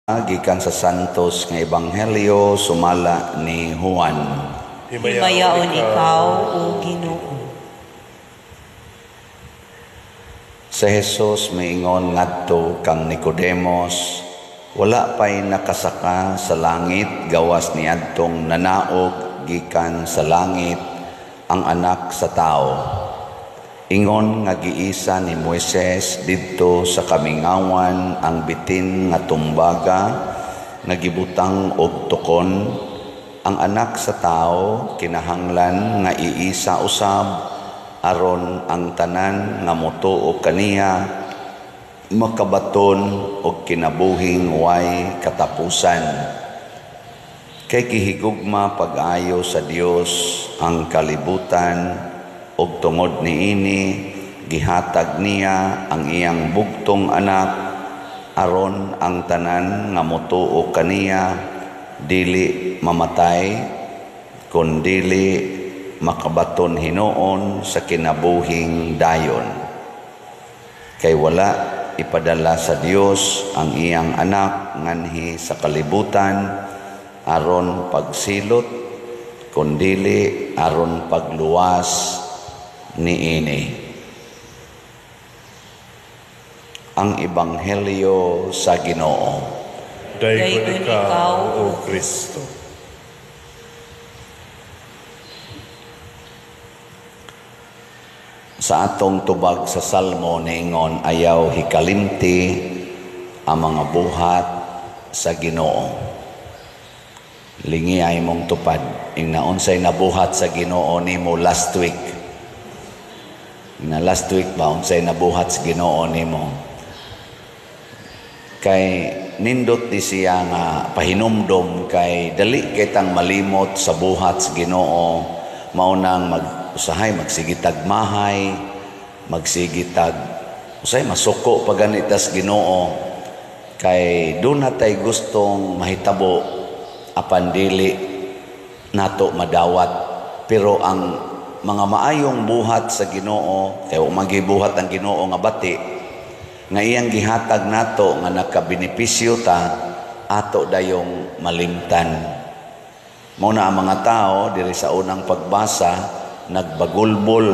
Gikan sa Santos nga Ebanghelyo sumala ni Juan. Himayaon ikaw, O Ginoo. Sa Jesus miingon ngadto kang Nicodemos, wala pay nakasaka sa langit gawas niadtong nanaog gikan sa langit ang Anak sa tao. Ingon nga giisa ni Moises didto sa kamingawan ang bitin nga tumbaga nga gibutang og tukon, ang Anak sa tao kinahanglan nga iisa usab aron ang tanan nga motuo kaniya makabaton og kinabuhing way katapusan. Kay gihigugma pag-ayo sa Dios ang kalibutan, og tungod niini gihatag niya ang iyang bugtong anak aron ang tanan nga motuo kaniya dili mamatay kundi makabaton hinuon sa kinabuhing dayon. Kay wala ipadala sa Dios ang iyang anak nganhi sa kalibutan aron pagsilot kundi aron pagluwas niini. Ang Ebanghelyo sa Ginoo. Dayon ikaw, O Kristo. Sa atong tubag sa Salmo niingon, ayaw hikalimti ang mga buhat sa Ginoo. Lingi ay mong tupad. Ing naunsay nabuhat sa Ginoo nimo last week. Na last week ba unsay nabuhat sa Ginoo nimo? Kay nindot di siya nga pahinumdom kay dali kitang malimot sa buhat sa Ginoo. Maunang usahay magsigitag mahay, magsigitag usahay masuko paganitas Ginoo, kay doon natay gustong mahitabo apan dili nato madawat. Pero ang mga maayong buhat sa Ginoo, kay magibuhat ang Ginoo nga bati nga iyang gihatag nato nga nakabenepisyo ta, ato dayong malimtan. Mao na ang mga tao diri sa unang pagbasa nagbagulbol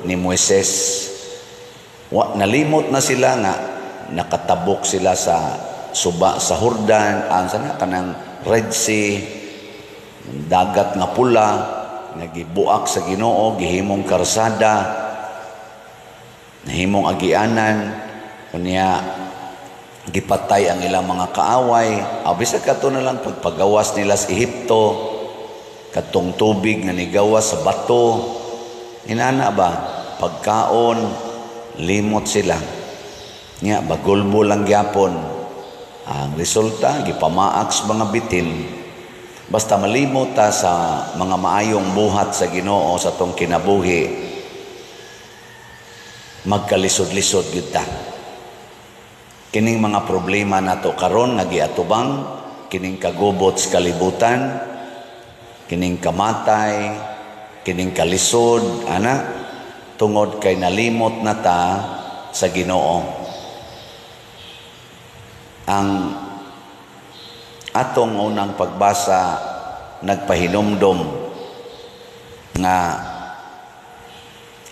ni Moises. Nalimot na sila nga nakatabok sila sa suba sa Jordan, sana kanang Red Sea, dagat nga pula, nagibuak sa Ginoo, gihimong karsada, nahimong agianan, kunya gipatay ang ilang mga kaaway. Bisag kato na lang pagpagawas nila sa Ehipto, katong tubig nga nigawas sa bato, inana ba pagkaon limot sila nya bagulbo lang gyapon. Ang resulta gipamaak sa mga bitin. Basta malimot ta sa mga maayong buhat sa Ginoo sa tong kinabuhi, magkalisod-lisod gyud ta. Kining mga problema nato karon nga giatubang, kining kagubot sa kalibutan, kining kamatay, kining kalisod, tungod kay nalimot na ta sa Ginoo. Ang atong unang pagbasa nagpahinumdom nga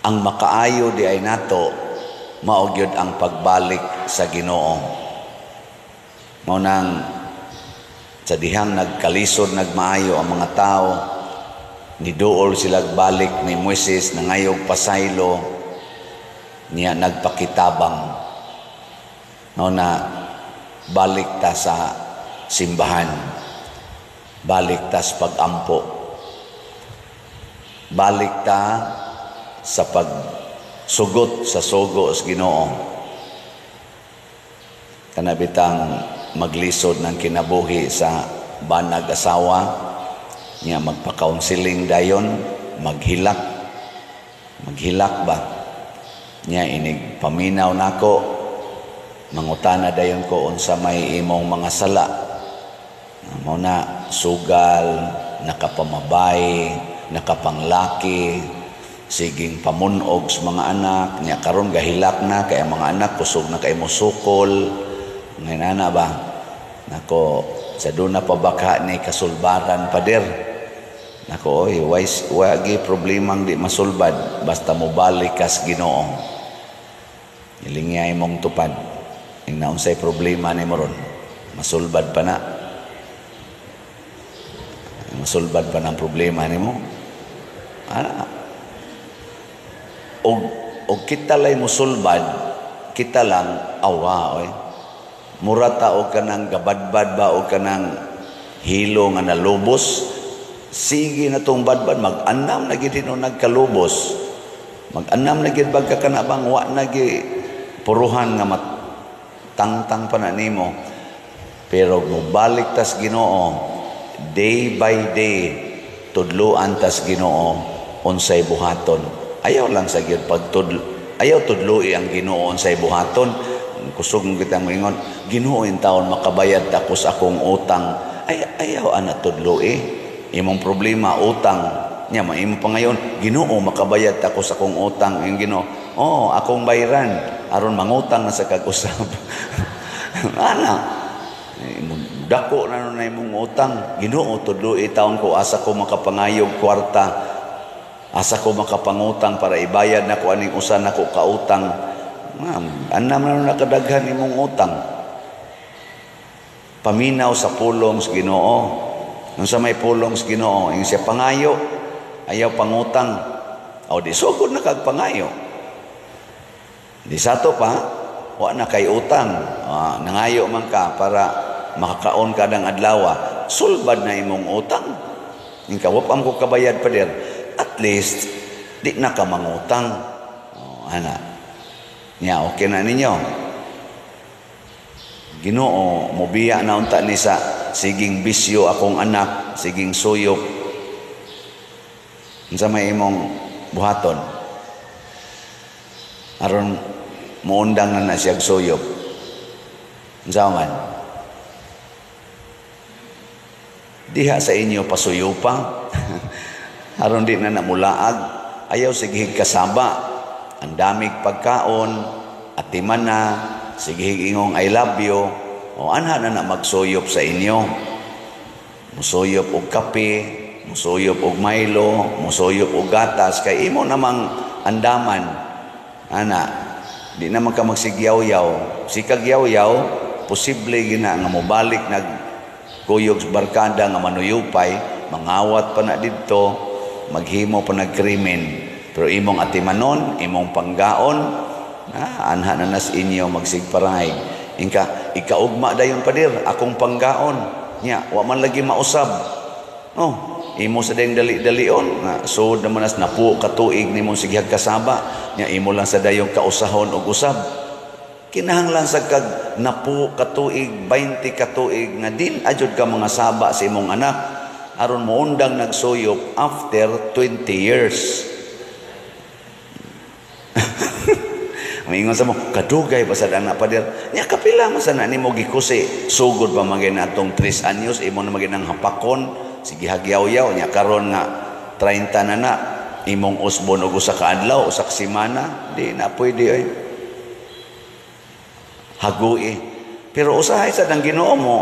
ang makaayo di ay nato mao gyud ang pagbalik sa Ginoo. Mao nang sa dihang nagkalisod nagmaayo ang mga tao, niduol sila balik ni Moises na ngayog pasaylo niya nagpakitabang. Mao na balik ta sa simbahan, balik ta sa pagampo, balik ta sa pagsugot sa sugo sa Ginoo. Kanabitang maglisod ng kinabuhi sa banag asawa niya, magpa-counseling dayon, maghilak ba niya, inig paminaw nako, mangutana dayon ko unsa may imong mga sala. Mao na sugal, nakapamabay, nakapanglaki, siging pamunog sa mga anak niya. Karon gahilak na kay ang mga anak kusog na kay mosukol, ngayon ba Nako, sa doon na pabaka ni kasulbaran pader. Nako, oy, wagi problemang di masulbad, basta mo balik kas Ginoo. Ilingya imong tupad. Ing naunsay problema ni moron, masulbad pa na. Masulbad pa ng problema ni mo. O kita lay musulbad, kita lang awa, oy. Murata o kanang gabadbad ba o kanang hilo nga nalubos, sige na tong badbad, mag-anam na gid no nagkalubos. Mag-anam na gid bagka kanabang wa na gi puruhan nga matangtang pa na nimo. Pero mubalik tas Ginoo, day by day tudloan tas Ginoo unsay buhaton. Ayaw lang sa gyud ayaw tudloi ang Ginoo unsay buhaton. Kusog mo kitang moingon, Ginoo in taon makabayad ako sa akong utang. Ayaw ana tudloi. Imong problema utang. Nya maimo pa ngayon, Ginoo makabayad ako sa akong utang. Yung Ginoo, akong bayran aron mangutang na sa kag-usab. Ana, dako na imong utang. Ginoo tudloi taon ko asa ko makapangayog kwarta. Asa ko makapangutang para ibayad na ko aning usa nako kautang. Anam na nakadaghan imong utang. Paminaw sa pulong sa Ginoo. Nung sa may pulong sa Ginoo, yung siya pangayo, ayaw pangutang. O di sugod na kag pangayo. Di sato pa, wa na kay utang. Nangayo man ka para makakaon ka ng adlaw. Sulbad na imong utang. Yung kawapam ko kabayad pa der. At least, di na ka mangutang. Ana. Nya, okay na ninyo. Ginoo, mobiya na unta ni sa siging bisyo akong anak, siging suyok. Unsa may imong buhaton? Aron muundang na siyag suyok. Unsa man? Diha sa inyo pasuyo pa. Aron di na namulaag. Ayaw sige kasaba. Ang damig pagkaon, atiman na, sige ingong I love you, o anha na magsuyop sa inyo. Musuyop og kape, musuyop og Milo, musuyop og gatas, kay imo namang andaman. Ana, di naman ka magsigyaw-yaw. Si kagyaw-yaw, posible gina nga mobalik nagkuyog sa barkada nga manuyupay, mangawat pa na dito, maghimo pa nagkrimen. Pero imong atimanon, imong panggaon, anha na nas inyo magsigparay. Ikaugma dayon padir, akong panggaon. Nya, wa man lagi mausab. Imo sa dayong dali-dalion. Sud naman nas napu katuig nimong sighag kasaba. Nya, imo lang sa dayong kausahon og usab. Kinahanglan sa kag napu katuig, 20 katuig, nga din adyod ka mga saba sa imong anak. Aron mo undang nagsuyop after 20 years. Mingon sa mo, kadugay pa sa anak pader. Nya kapila man sa nimo gikusi. Sugod pa magin atong 3 anyos, imo na magin ang hapakon, sige hagyaw-yaw nya karon nga 30 na imong usbon og usa ka adlaw, usa ka semana, di na pwede ay. Hagui. Pero usahay sa dang Ginoo mo,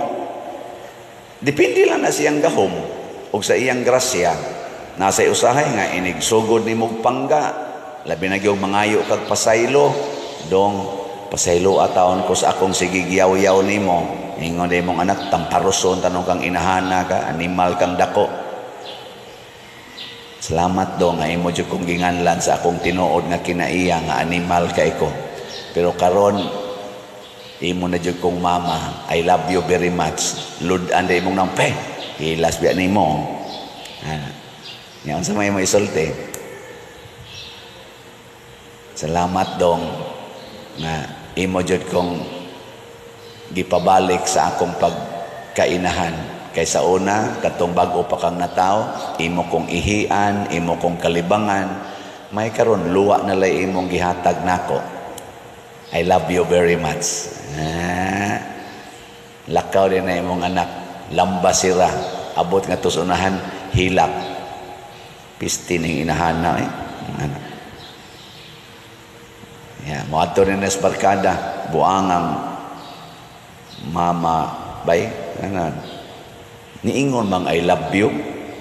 depende lang na siyang gahom ug sa iyang grasya. Nasa usahay nga inig sugod nimo pangga. Labi na gyud mangayo kag pasaylo. Dong pasaylo atawon ko sa akong sigigyaw-yaw nimo. Ingon day mong anak tamparoson tanong kang inahana ka, animal kang dako. Salamat dong nga imo jud kong ginganlan sa akong tinuod nga kinaiya nga animal kay ko. Pero karon imo na jud kong mama, I love you very much. Ludan day mong nang hilas biya nimo. Yan sa may isulti. Salamat dong nga imo jud kong gipabalik sa akong pagkainahan. Kaysa una, katong bag-o pa kang nataw, imo kong ihian, imo kong kalibangan, may karon luwa na lay imong gihatag nako. I love you very much. Lakaw din na imong anak, lamba sira, abot nga tusunahan, hilak. Pisti ning inahana anak. Ya, moadto rin sa barkada, buangang mama bay. Ano, niingon mang I love you.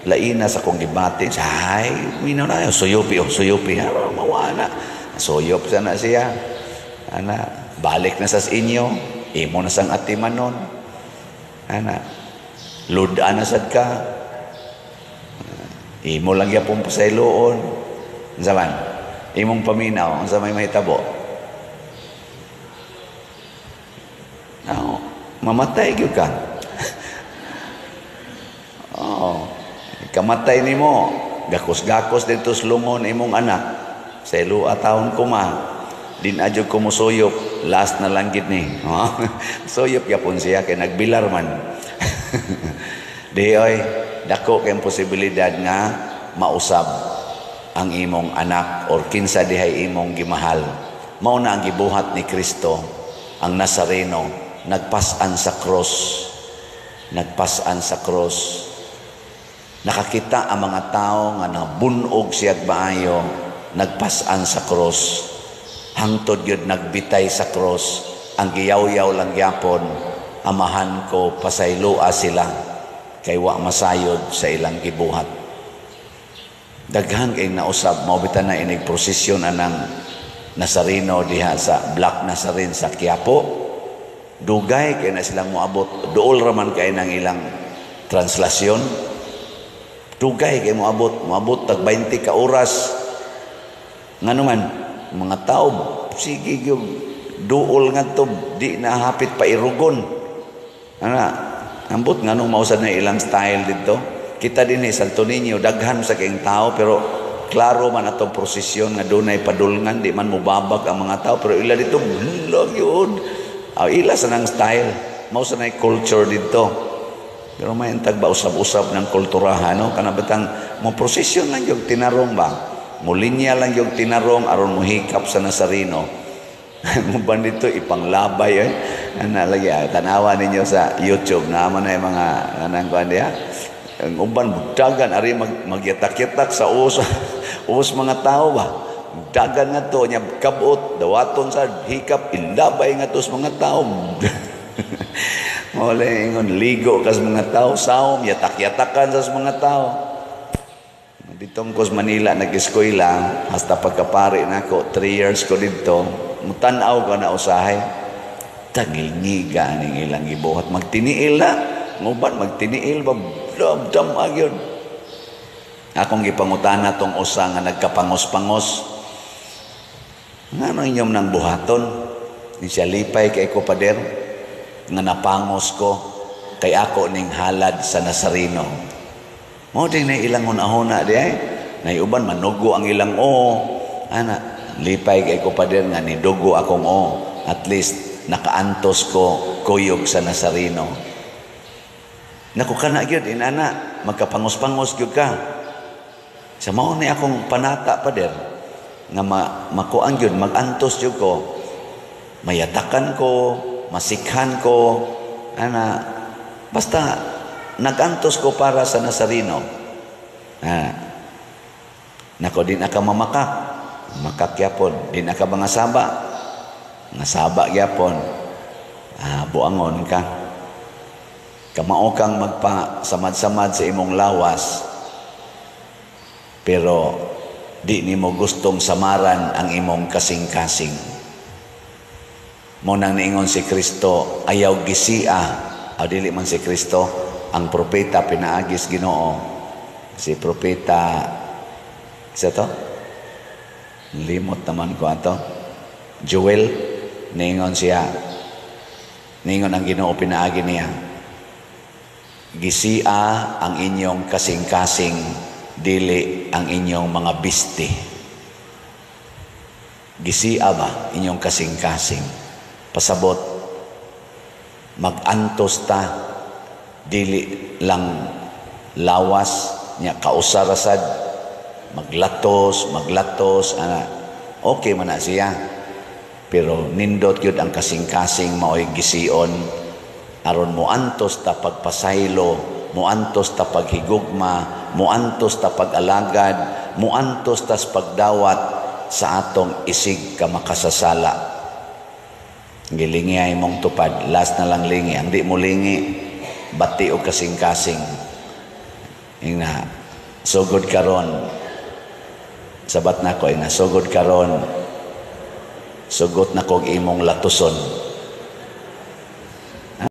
Laina sa kong gibati. Ay, minaw na yun. Suyupi. Mawala. Suyop sana siya. Ana, balik na sa inyo. Imo na sang atimanon. Ana, luda na sad ka. Imo lang yapong pasayloon. Zaman, imong paminaw. Ang sa may mahitabo. Mamatay gyud ka. Kamatay ni mo, gakos-gakos dito slungon imong anak, sa ilua taon kuma, din adyo kumusuyop, last na lang gid ni. Suyop yapon siya, kay nagbilar man. Di oy, dako kay posibilidad nga mausab ang imong anak or kinsa dihay imong gimahal. Mao na ang gibuhat ni Kristo, ang Nazareno, nagpasan sa cross. Nagpasan sa cross. Nakakita ang mga tao nga nabunog siyag maayo, nagpasan sa cross. Hangtod yun nagbitay sa cross. Ang giyaw-yaw lang yapon, amahan ko pasaylua sila, kay wa masayod sa ilang gibuhat. Daghan kay nausab, maubitan na inig prosesyon anang Nazareno diha sa Black Nazarene sa Quiapo. Dugay kay na silang moabot, duol raman kay nang ilang translasyon. Dugay kay moabot tag 20 ka oras. Nganuman mga tao sige gyud duol ngadto di na hapit pa irugon. Ana, ambot nganong mausad na ilang style dito. Kita din Santo Niño daghan sa kaing tao pero klaro man atong prosesyon nga dunay padulngan, di man mubabag ang mga tao pero ila dito love yun. Ila sa nang style, mao sa nay culture dito. Pero may entag ba usab-usab ng kulturahan, no? Kanabitang mo prosesyon lang yung tinarong ba? Mulinya lang yung tinarong aron mo hikap sa Nazareno. Muban dito ipanglabay nalagi tanawa ninyo sa YouTube naman na yung mga anang kuan diha. Ang uban budagan ari magyatak-yatak sa us mga tao ba. Dagan nga to nya kabot dawaton sa hikap ilabay nga to sa mga tao. Mole ingon ligo kas mga tao saom yatak-yatakan sa mga tao. Ditong ko sa Manila nag-eskwela hasta pagkapari nako 3 years ko dito mutan-aw ko na usahay tagilngiga ning ilang gibuhat magtiniil na nguban magtiniil ba dam agyon. Akong gipangutana tong usa nga nagkapangos-pangos ngano inyong nang buhaton ni siya lipay kay ko pader nga napangos ko kay ako ning halad sa Nazareno. Mo ding na ilang hunahuna di ay naiuban manugo ang ilang ana lipay kay ko pader nga nidugo akong at least nakaantos ko kuyog sa Nazareno. Naku kana gyud inana magkapangos-pangos gyud ka. Sa mao ni akong panata pader nga makuan gyud magantos gyud ko. Mayatakan ko, masikhan ko, ana, basta nagantos ko para sa Nazareno. Nako din aka makak yapon, din aka mga saba, nga saba yapon, buangon ka. Kamao kang magpasamad-samad sa imong lawas, pero di nimo gustong samaran ang imong kasing-kasing. Mo nang niingon si Kristo ayaw gisia dili man si Kristo ang propeta pinaagis Ginoo si propeta isa to limot naman ko ato Joel niingon ang Ginoo pinaagi niya gisia ang inyong kasing-kasing dili ang inyong mga bisti. Gisia ba inyong kasing-kasing? Pasabot, mag-antos ta, dili lang lawas, niya kausarasad, maglatos, okay man na siya. Pero nindot yun ang kasing-kasing mao'y gision, aron mo antos ta pagpasaylo, mo antos ta paghigugma, mo antos ta pag-alagad, mo antos ta pagdawat sa atong isig ka makasasala. Gilingi ay mong tupad, last na lang lingi, ang di mo lingi bati o kasing-kasing. Nga, sugod karon, sabat na ko, nga, sugod karon, sugot na kog imong latuson.